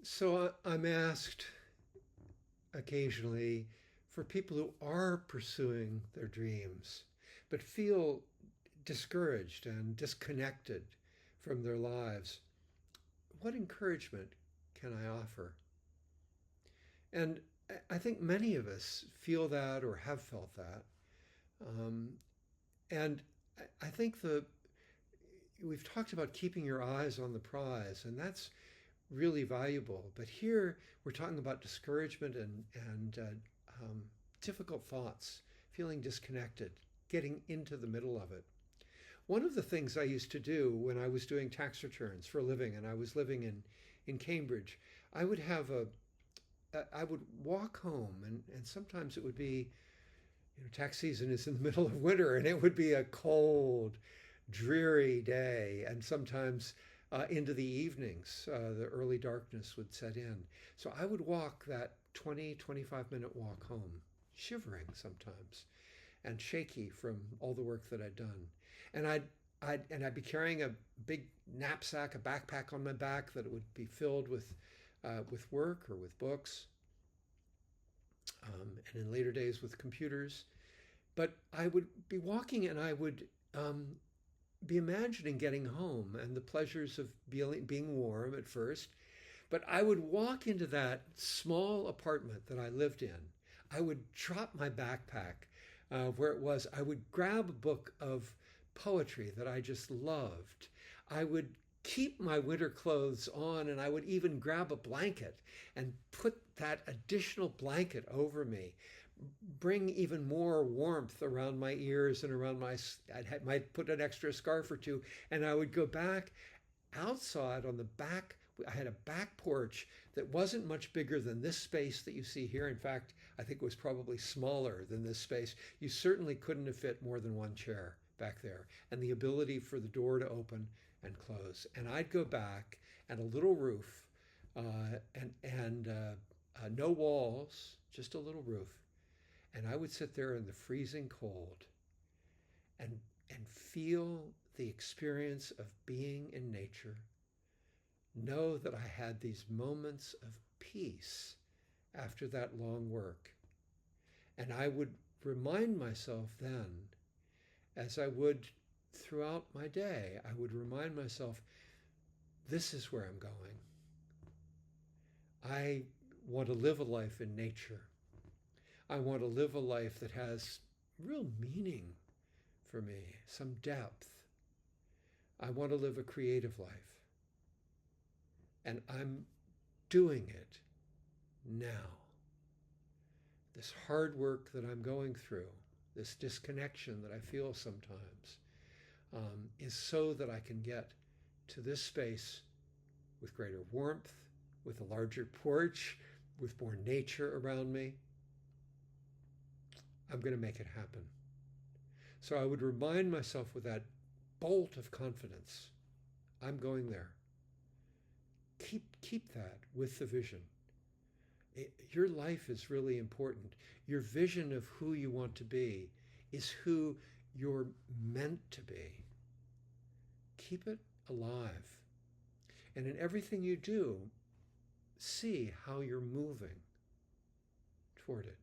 So I'm asked occasionally for people who are pursuing their dreams but feel discouraged and disconnected from their lives. What encouragement can I offer? And I think many of us feel that or have felt that. Um, and I think we've talked about keeping your eyes on the prize, and that's really valuable. But here we're talking about discouragement and difficult thoughts, feeling disconnected, getting into the middle of it. One of the things I used to do when I was doing tax returns for a living and I was living in Cambridge, I would have I would walk home and sometimes it would be, tax season is in the middle of winter and it would be a cold, dreary day. And sometimes into the evenings, the early darkness would set in. So I would walk that 20, 25-minute walk home, shivering sometimes and shaky from all the work that I'd done. And I'd be carrying a big knapsack, a backpack on my back that it would be filled with work or with books, and in later days with computers. But I would be walking and I would be imagining getting home and the pleasures of being warm at first. But I would walk into that small apartment that I lived in. I would drop my backpack where it was. I would grab a book of poetry that I just loved. I would keep my winter clothes on and I would even grab a blanket and put that additional blanket over me, bring even more warmth around my ears and around might put an extra scarf or two, and I would go back outside on the back. I had a back porch that wasn't much bigger than this space that you see here. In fact, I think it was probably smaller than this space. You certainly couldn't have fit more than one chair back there, and the ability for the door to open and close. And I'd go back and a little roof, and no walls, just a little roof. And I would sit there in the freezing cold and feel the experience of being in nature, know that I had these moments of peace after that long work. And I would remind myself then, as I would throughout my day, I would remind myself, this is where I'm going. I want to live a life in nature. I want to live a life that has real meaning for me, some depth. I want to live a creative life. And I'm doing it now. This hard work that I'm going through, this disconnection that I feel sometimes, is so that I can get to this space with greater warmth, with a larger porch, with more nature around me. I'm going to make it happen. So I would remind myself with that bolt of confidence, I'm going there. Keep that with the vision. Your life is really important. Your vision of who you want to be is who you're meant to be. Keep it alive. And in everything you do, see how you're moving toward it.